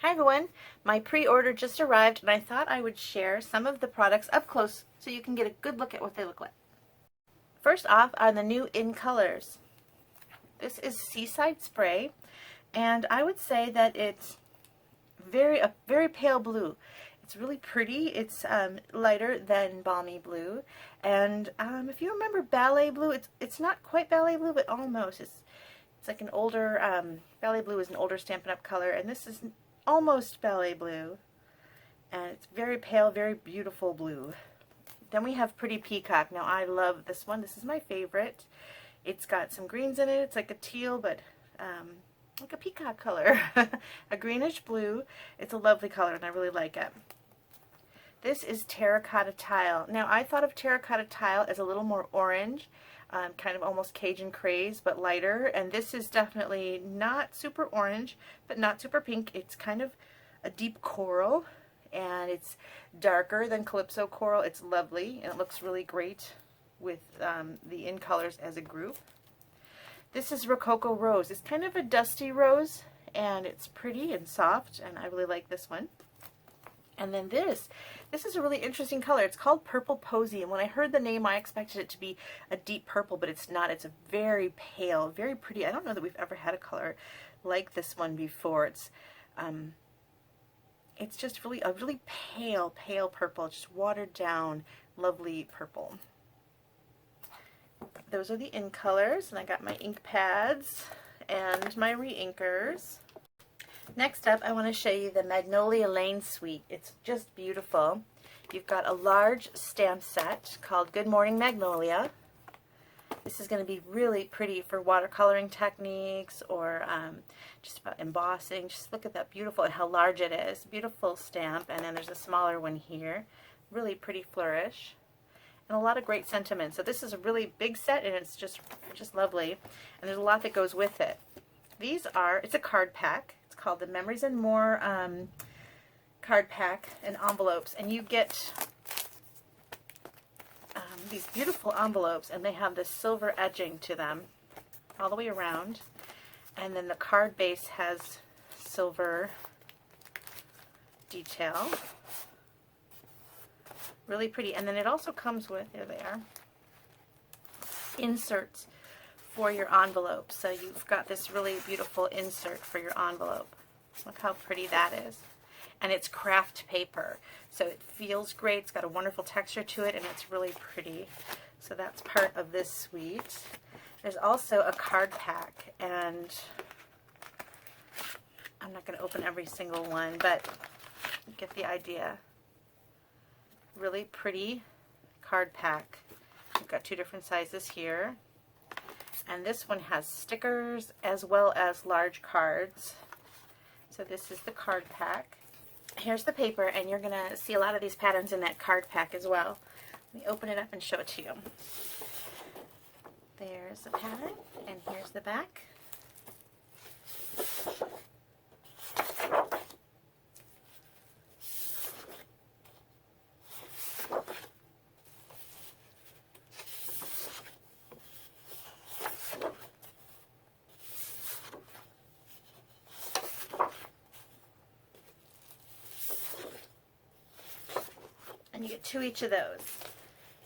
Hi everyone, my pre-order just arrived and I thought I would share some of the products up close so you can get a good look at what they look like. First off are the new In Colors. This is Seaside Spray and I would say that it's a very pale blue. It's really pretty. It's lighter than Balmy Blue, and if you remember Ballet Blue, it's not quite Ballet Blue but almost. It's like an older, Ballet Blue is an older Stampin' Up color, and this is almost Ballet Blue, and it's very pale, very beautiful blue. Then we have Pretty Peacock. Now I love this one. This is my favorite. It's got some greens in it. It's like a teal, but like a peacock color. A greenish blue. It's a lovely color, and I really like it. This is Terracotta Tile. Now I thought of Terracotta Tile as a little more orange, kind of almost Cajun Craze, but lighter, and this is definitely not super orange, but not super pink. It's kind of a deep coral, and it's darker than Calypso Coral. It's lovely, and it looks really great with the In Colors as a group. This is Rococo Rose. It's kind of a dusty rose, and it's pretty and soft, and I really like this one. And then this is a really interesting color. It's called Purple Posy, and when I heard the name I expected it to be a deep purple, but it's not. It's a very pale, very pretty. I don't know that we've ever had a color like this one before. It's just really a really pale purple, just watered down, lovely purple. Those are the In Colors, and I got my ink pads and my re-inkers. Next up, I want to show you the Magnolia Lane Suite. It's just beautiful. You've got a large stamp set called Good Morning Magnolia. This is going to be really pretty for watercoloring techniques or just about embossing. Just look at that beautiful and how large it is. Beautiful stamp, and then there's a smaller one here. Really pretty flourish. And a lot of great sentiments. So this is a really big set, and it's just lovely. And there's a lot that goes with it. It's a card pack. Called the Memories and More card pack and envelopes, and you get these beautiful envelopes, and they have this silver edging to them all the way around, and then the card base has silver detail. Really pretty. And then it also comes with, there they are, inserts for your envelope. So you've got this really beautiful insert for your envelope. Look how pretty that is. And it's craft paper, so it feels great. It's got a wonderful texture to it, and it's really pretty. So that's part of this suite. There's also a card pack, and I'm not going to open every single one, but you get the idea. Really pretty card pack. We've got two different sizes here. And this one has stickers as well as large cards. So this is the card pack. Here's the paper, and you're going to see a lot of these patterns in that card pack as well. Let me open it up and show it to you. There's the pattern, and here's the back. And you get two each of those.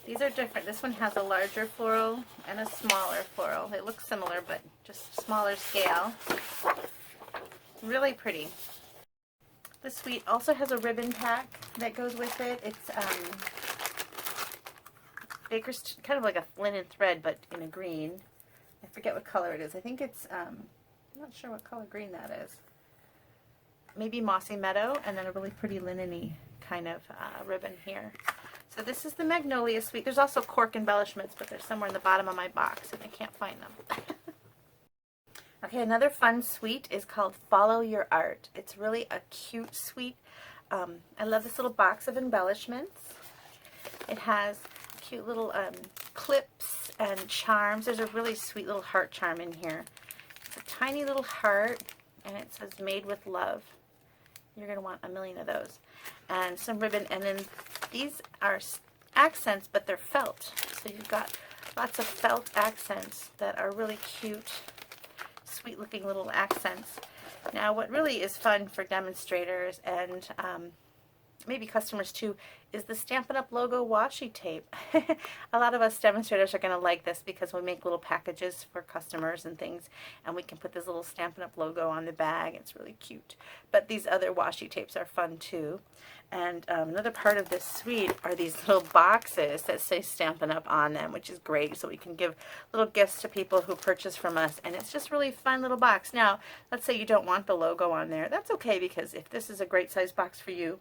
These are different. This one has a larger floral and a smaller floral. They look similar, but just smaller scale. Really pretty. This suite also has a ribbon pack that goes with it. It's Baker's, kind of like a linen thread, but in a green. I forget what color it is. I think it's, I'm not sure what color green that is. Maybe Mossy Meadow, and then a really pretty linen-y kind of ribbon here. So this is the Magnolia suite. There's also cork embellishments, but they're somewhere in the bottom of my box, and I can't find them. Okay, another fun suite is called Follow Your Art. It's really a cute suite. I love this little box of embellishments. It has cute little clips and charms. There's a really sweet little heart charm in here. It's a tiny little heart, and it says Made with Love. You're going to want a million of those. And some ribbon, and then these are accents, but they're felt. So you've got lots of felt accents that are really cute, sweet looking little accents. Now, what really is fun for demonstrators and maybe customers too is the Stampin' Up! Logo washi tape. A lot of us demonstrators are going to like this because we make little packages for customers and things, and we can put this little Stampin' Up! Logo on the bag. It's really cute. But these other washi tapes are fun too. And another part of this suite are these little boxes that say Stampin' Up! On them, which is great. So we can give little gifts to people who purchase from us. And it's just really fun little box. Now, let's say you don't want the logo on there. That's okay, because if this is a great size box for you,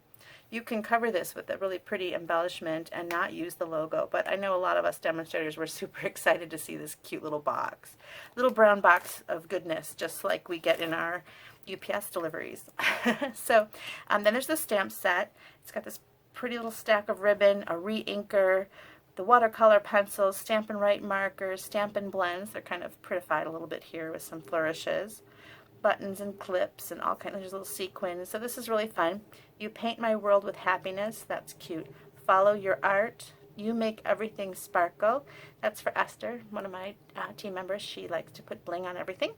you can cover this with a really pretty embellishment and not use the logo. But I know a lot of us demonstrators were super excited to see this cute little box. Little brown box of goodness, just like we get in our UPS deliveries. So then there's the stamp set. It's got this pretty little stack of ribbon, a re-inker, the watercolor pencils, Stampin' Write markers, Stampin' blends. They're kind of prettified a little bit here with some flourishes, buttons and clips and all kinds of little sequins. So this is really fun. You paint my world with happiness. That's cute. Follow your art. You make everything sparkle. That's for Esther, one of my team members. She likes to put bling on everything.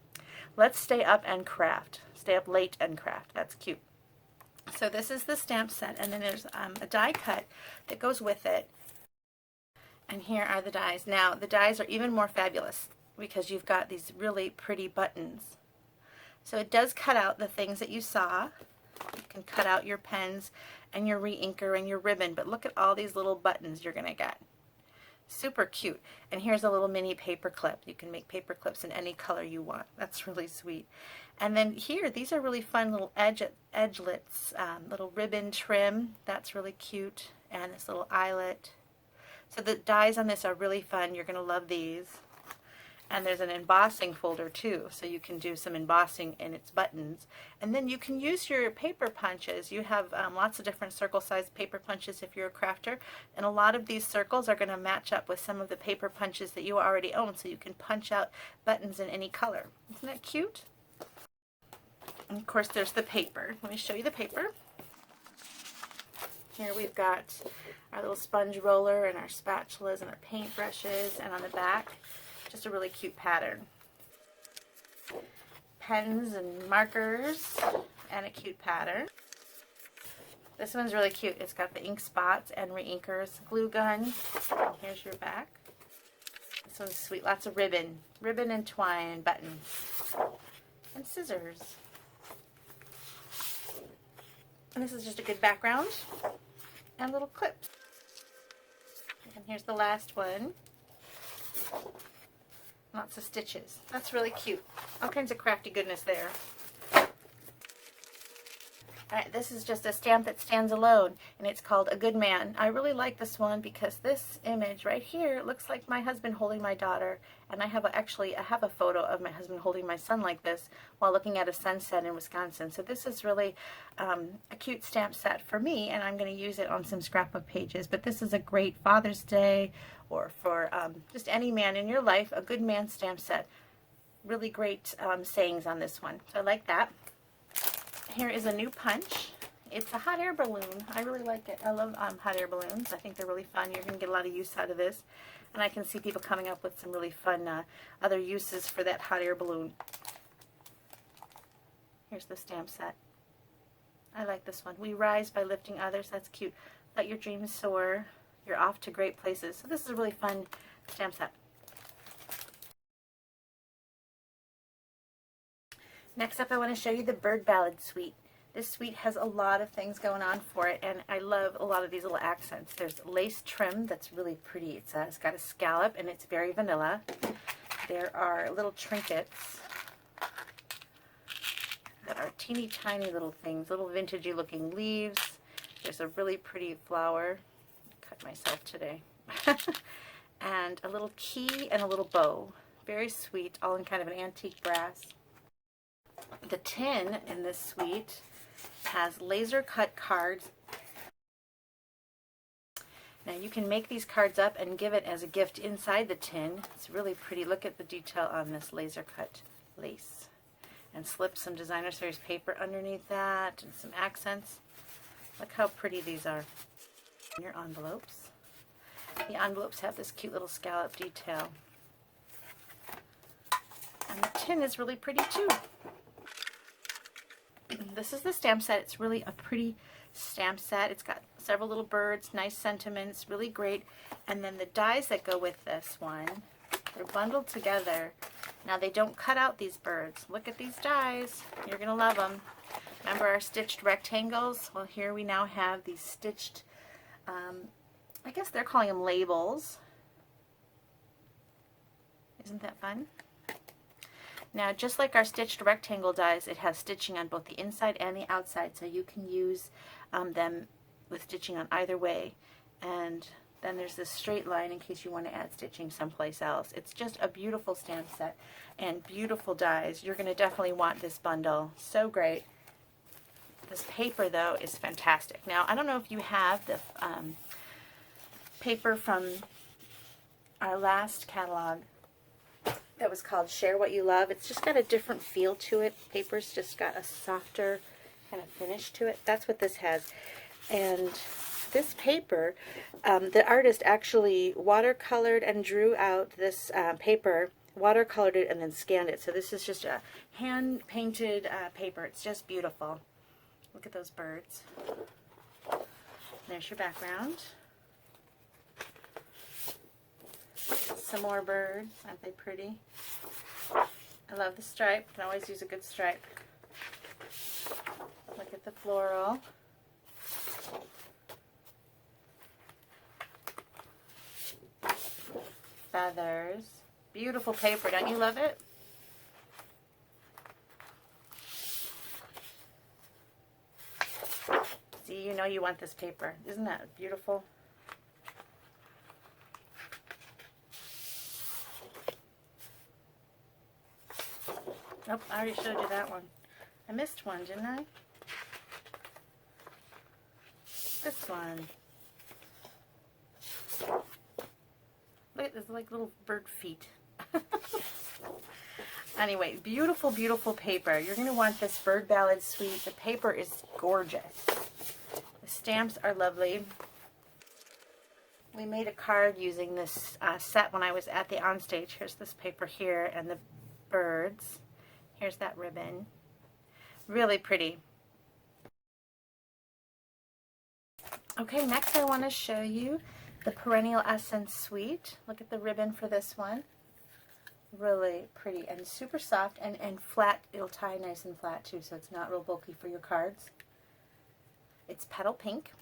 Let's stay up and craft. Stay up late and craft. That's cute. So this is the stamp set, and then there's a die cut that goes with it. And here are the dies. Now, the dies are even more fabulous because you've got these really pretty buttons. So it does cut out the things that you saw. You can cut out your pens and your re-inker and your ribbon, but look at all these little buttons you're going to get. Super cute. And here's a little mini paper clip. You can make paper clips in any color you want. That's really sweet. And then here, these are really fun little edgelets, little ribbon trim. That's really cute. And this little eyelet. So the dies on this are really fun. You're going to love these. And there's an embossing folder too, so you can do some embossing in its buttons. And then you can use your paper punches. You have lots of different circle-sized paper punches if you're a crafter, and a lot of these circles are going to match up with some of the paper punches that you already own, so you can punch out buttons in any color. Isn't that cute? And of course there's the paper. Let me show you the paper. Here we've got our little sponge roller and our spatulas and our paint brushes, and on the back, just a really cute pattern. Pens and markers and a cute pattern. This one's really cute. It's got the ink spots and re-inkers, glue gun. And here's your back. This one's sweet. Lots of ribbon. Ribbon and twine and buttons. And scissors. And this is just a good background. And little clips. And here's the last one. Lots of stitches. That's really cute. All kinds of crafty goodness there. Alright, this is just a stamp that stands alone, and it's called A Good Man. I really like this one because this image right here looks like my husband holding my daughter, and I have a photo of my husband holding my son like this while looking at a sunset in Wisconsin. So this is really a cute stamp set for me, and I'm going to use it on some scrapbook pages. But this is a great Father's Day or for just any man in your life, a good man stamp set. Really great sayings on this one. So I like that. Here is a new punch. It's a hot air balloon. I really like it. I love hot air balloons. I think they're really fun. You're going to get a lot of use out of this. And I can see people coming up with some really fun other uses for that hot air balloon. Here's the stamp set. I like this one. We rise by lifting others. That's cute. Let your dreams soar. You're off to great places. So this is a really fun stamp set. Next up, I want to show you the Bird Ballad suite. This suite has a lot of things going on for it, and I love a lot of these little accents. There's lace trim that's really pretty. It's got a scallop, and it's very vanilla. There are little trinkets that are teeny tiny little things, little vintagey looking leaves. There's a really pretty flower. Cut myself today. And a little key and a little bow. Very sweet, all in kind of an antique brass. The tin in this suite has laser cut cards. Now you can make these cards up and give it as a gift inside the tin. It's really pretty. Look at the detail on this laser cut lace. And slip some designer series paper underneath that and some accents. Look how pretty these are. Your envelopes. The envelopes have this cute little scallop detail. And the tin is really pretty too. This is the stamp set. It's really a pretty stamp set. It's got several little birds, nice sentiments, really great. And then the dies that go with this one, they're bundled together. Now they don't cut out these birds. Look at these dies. You're going to love them. Remember our stitched rectangles? Well, here we now have these stitched, I guess they're calling them labels. Isn't that fun? Now, just like our stitched rectangle dies, it has stitching on both the inside and the outside, so you can use them with stitching on either way. And then there's this straight line in case you want to add stitching someplace else. It's just a beautiful stamp set and beautiful dies. You're going to definitely want this bundle. So great. This paper, though, is fantastic. Now, I don't know if you have the paper from our last catalog that was called Share What You Love. It's just got a different feel to it. Paper's just got a softer kind of finish to it. That's what this has. And this paper, the artist actually watercolored and drew out this paper, watercolored it, and then scanned it. So this is just a hand-painted paper. It's just beautiful. Look at those birds. There's your background. Some more birds. Aren't they pretty? I love the stripe. You can always use a good stripe. Look at the floral. Feathers. Beautiful paper. Don't you love it? See, you know you want this paper. Isn't that beautiful? Oh, I already showed you that one. I missed one, didn't I? This one. Look, there's like little bird feet. Anyway, beautiful, beautiful paper. You're going to want this Bird Ballad Suite. The paper is gorgeous. The stamps are lovely. We made a card using this set when I was at the onstage. Here's this paper here and the birds. Here's that ribbon. Really pretty. Okay, next I want to show you the Perennial Essence Suite. Look at the ribbon for this one. Really pretty and super soft and flat. It'll tie nice and flat too, so it's not real bulky for your cards. It's petal pink.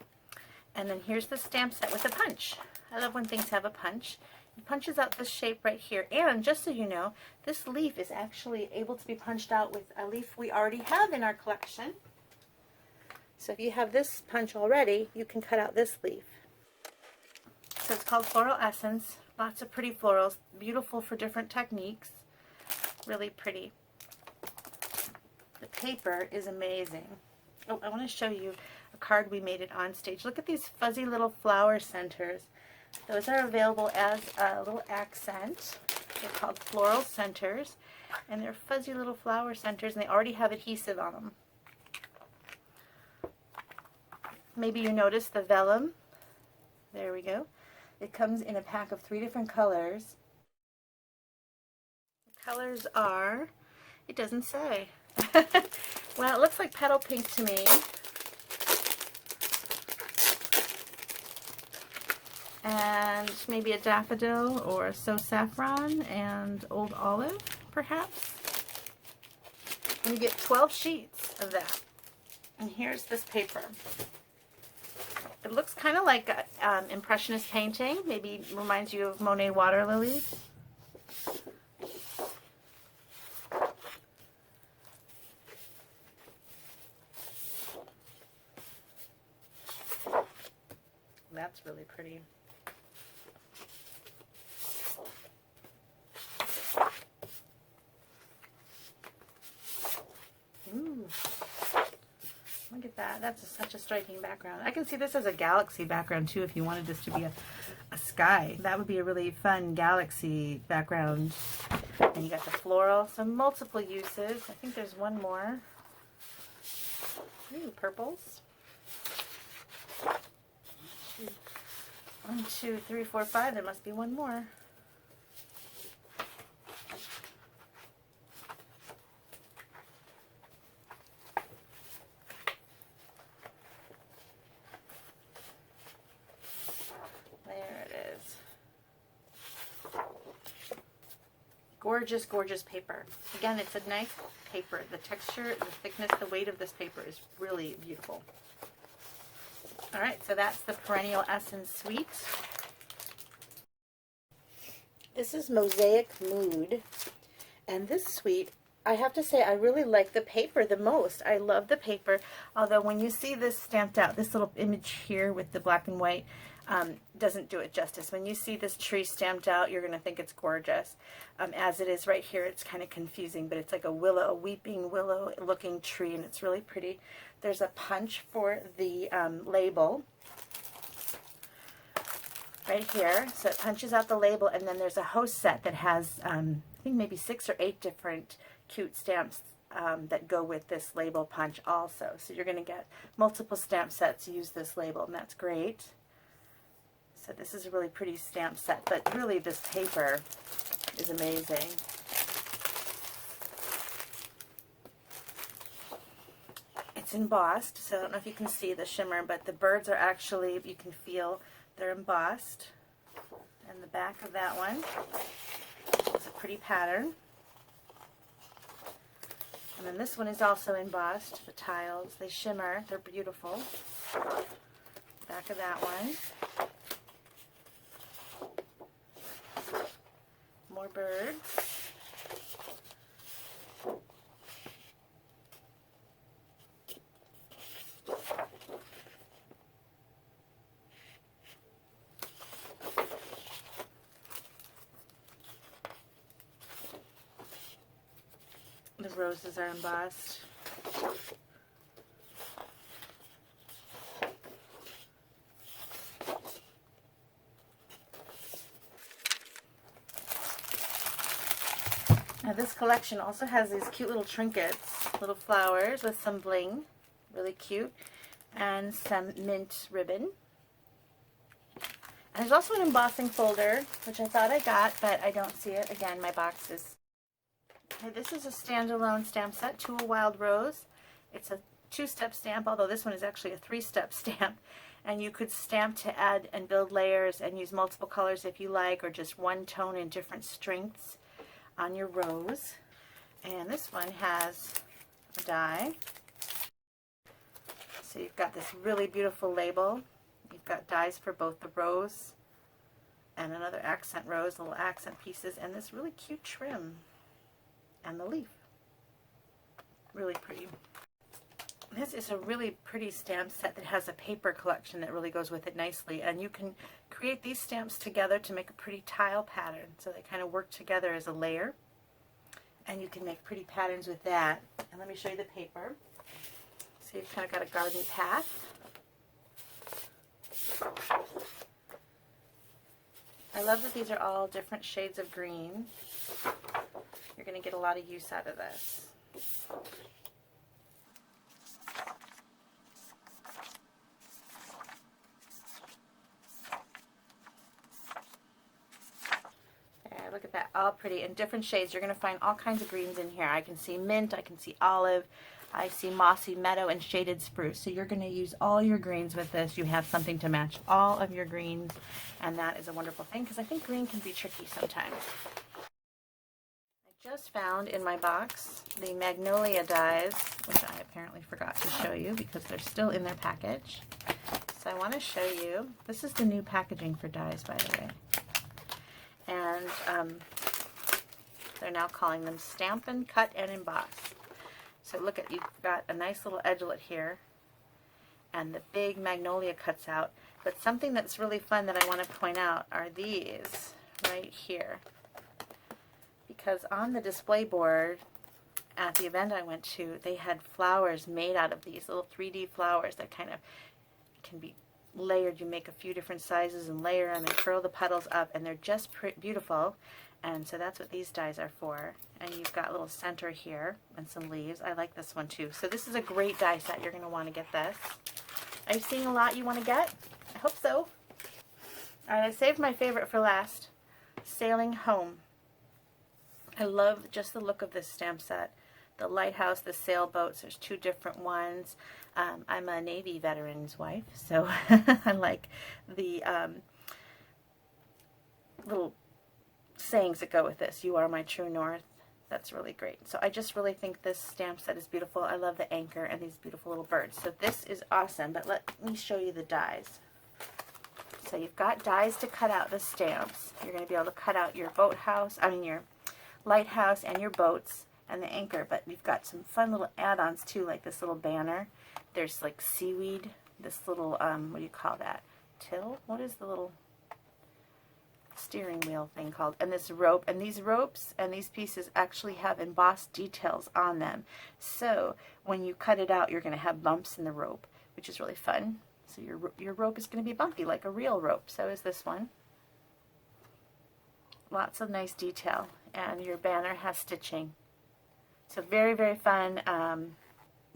And then here's the stamp set with a punch. I love when things have a punch. It punches out this shape right here. And just so you know, this leaf is actually able to be punched out with a leaf we already have in our collection. So if you have this punch already, you can cut out this leaf. So it's called Floral Essence. Lots of pretty florals. Beautiful for different techniques. Really pretty. The paper is amazing. Oh, I want to show you a card we made it on stage. Look at these fuzzy little flower centers. Those are available as a little accent. They're called floral centers. And they're fuzzy little flower centers, and they already have adhesive on them. Maybe you noticed the vellum. There we go. It comes in a pack of 3 different colors. The colors are, it doesn't say. Well, it looks like petal pink to me. And maybe a daffodil or a so saffron and old olive, perhaps. And you get 12 sheets of that. And here's this paper. It looks kind of like impressionist painting. Maybe reminds you of Monet water lilies. That's really pretty. Ooh. Look at that. That's such a striking background. I can see this as a galaxy background too if you wanted this to be a sky. That would be a really fun galaxy background. And you got the floral. So multiple uses. I think there's one more. Ooh, purples. 1, 2, 3, 4, 5. There must be one more. gorgeous, gorgeous paper. Again, it's a nice paper. The texture, the thickness, the weight of this paper is really beautiful. All right, so that's the Perennial Essence Suite. This is Mosaic Mood, and this suite, I have to say, I really like the paper the most. I love the paper, although when you see this stamped out, this little image here with the black and white doesn't do it justice. When you see this tree stamped out, you're going to think it's gorgeous. As it is right here, it's kind of confusing, but it's like a willow, a weeping willow looking tree, and it's really pretty. There's a punch for the label right here, so it punches out the label, and then there's a host set that has I think maybe 6 or 8 different cute stamps that go with this label punch also. So you're going to get multiple stamp sets to use this label, and that's great. So this is a really pretty stamp set, but really this paper is amazing. It's embossed, so I don't know if you can see the shimmer, but the birds are actually, you can feel they're embossed. And the back of that one is a pretty pattern. And then this one is also embossed. The tiles, they shimmer, they're beautiful. Back of that one. More birds. The roses are embossed. Now this collection also has these cute little trinkets, little flowers with some bling, really cute, and some mint ribbon. And there's also an embossing folder, which I thought I got, but I don't see it. Again, my box is... Okay, this is a standalone stamp set, To a Wild Rose. It's a 2-step stamp, although this one is actually a 3-step stamp. And you could stamp to add and build layers and use multiple colors if you like, or just one tone in different strengths on your rose. And this one has a die. So you've got this really beautiful label. You've got dies for both the rose and another accent rose, little accent pieces, and this really cute trim. And the leaf. Really pretty. This is a really pretty stamp set that has a paper collection that really goes with it nicely, and you can create these stamps together to make a pretty tile pattern. So they kind of work together as a layer, and you can make pretty patterns with that. And let me show you the paper. So you've kind of got a garden path. I love that these are all different shades of green. You're going to get a lot of use out of this. There, look at that, all pretty in different shades. You're going to find all kinds of greens in here. I can see mint, I can see olive, I see mossy meadow and shaded spruce. So you're going to use all your greens with this. You have something to match all of your greens, and that is a wonderful thing because I think green can be tricky sometimes. Just found in my box the Magnolia dies, which I apparently forgot to show you because they're still in their package. So I want to show you, this is the new packaging for dies, by the way. And they're now calling them Stampin' Cut and Emboss. So look at, you've got a nice little edgelet here, and the big Magnolia cuts out. But something that's really fun that I want to point out are these right here. Because on the display board at the event I went to, they had flowers made out of these little 3D flowers that kind of can be layered. You make a few different sizes and layer them and curl the petals up, and they're just beautiful. And so that's what these dies are for. And you've got a little center here and some leaves. I like this one too. So this is a great die set. You're going to want to get this. Are you seeing a lot you want to get? I hope so. Alright, I saved my favorite for last. Sailing Home. I love just the look of this stamp set. The lighthouse, the sailboats, there's 2 different ones. I'm a Navy veteran's wife, so I like the little sayings that go with this. You are my true north. That's really great. So I just really think this stamp set is beautiful. I love the anchor and these beautiful little birds. So this is awesome, but let me show you the dies. So you've got dies to cut out the stamps. You're going to be able to cut out your your lighthouse and your boats and the anchor, but we've got some fun little add-ons too, like this little banner. There's like seaweed, this little, what do you call that? Till? What is the little steering wheel thing called? And this rope, and these ropes and these pieces actually have embossed details on them. So when you cut it out, you're going to have bumps in the rope, which is really fun. So your rope is going to be bumpy like a real rope. So is this one. Lots of nice detail, and your banner has stitching. So very, very fun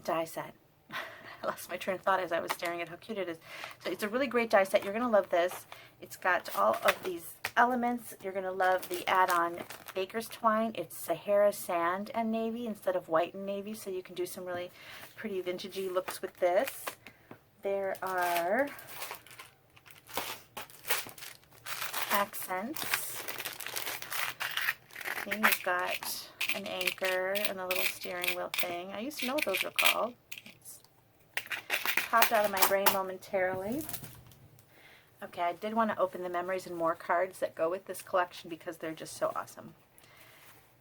die set. I lost my train of thought as I was staring at how cute it is. So it's a really great die set. You're going to love this. It's got all of these elements. You're going to love the add-on baker's twine. It's Sahara sand and navy instead of white and navy, so you can do some really pretty vintagey looks with this. There are accents. Then you've got an anchor and a little steering wheel thing. I used to know what those were called. Popped out of my brain momentarily. Okay, I did want to open the Memories and More cards that go with this collection because they're just so awesome.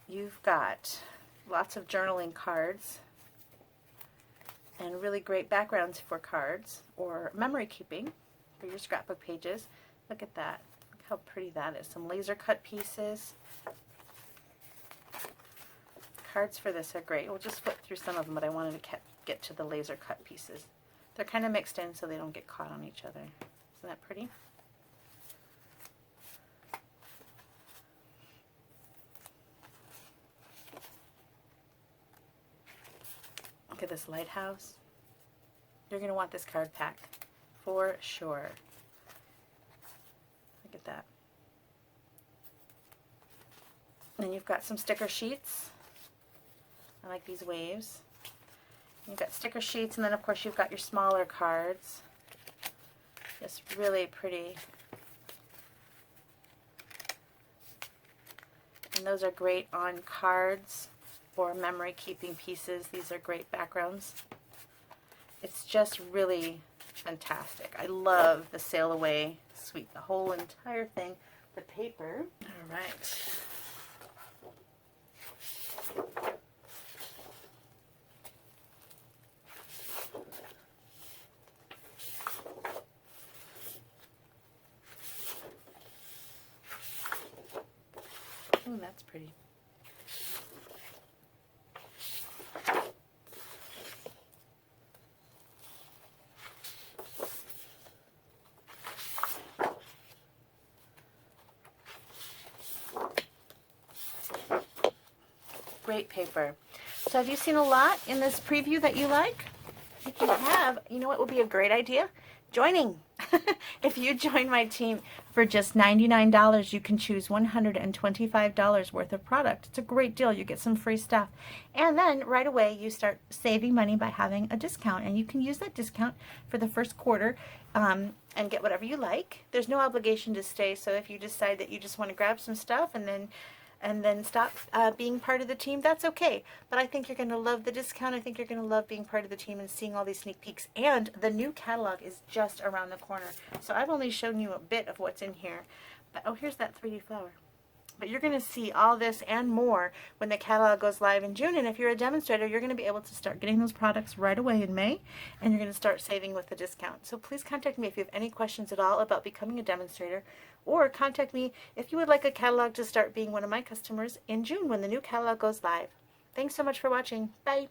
You've got lots of journaling cards and really great backgrounds for cards or memory keeping for your scrapbook pages. Look at that. Look how pretty that is. Some laser cut pieces. Cards for this are great. We'll just flip through some of them, but I wanted to get to the laser cut pieces. They're kind of mixed in so they don't get caught on each other. Isn't that pretty? Look at this lighthouse. You're going to want this card pack for sure. Look at that. And you've got some sticker sheets. I like these waves. You've got sticker sheets, and then of course you've got your smaller cards. Just really pretty. And those are great on cards or memory keeping pieces. These are great backgrounds. It's just really fantastic. I love the Sail Away suite, the whole entire thing. The paper. All right. Oh, that's pretty. Great paper. So have you seen a lot in this preview that you like? If you have, you know what would be a great idea? Joining. If you join my team for just $99, you can choose $125 worth of product. It's a great deal. You get some free stuff. And then right away you start saving money by having a discount. And you can use that discount for the first quarter and get whatever you like. There's no obligation to stay. So if you decide that you just want to grab some stuff and then stop being part of the team, that's okay. But I think you're going to love the discount. I think you're going to love being part of the team and seeing all these sneak peeks. And the new catalog is just around the corner. So I've only shown you a bit of what's in here. But oh, here's that 3D flower. But you're going to see all this and more when the catalog goes live in June. And if you're a demonstrator, you're going to be able to start getting those products right away in May. And you're going to start saving with the discount. So please contact me if you have any questions at all about becoming a demonstrator. Or contact me if you would like a catalog to start being one of my customers in June when the new catalog goes live. Thanks so much for watching. Bye.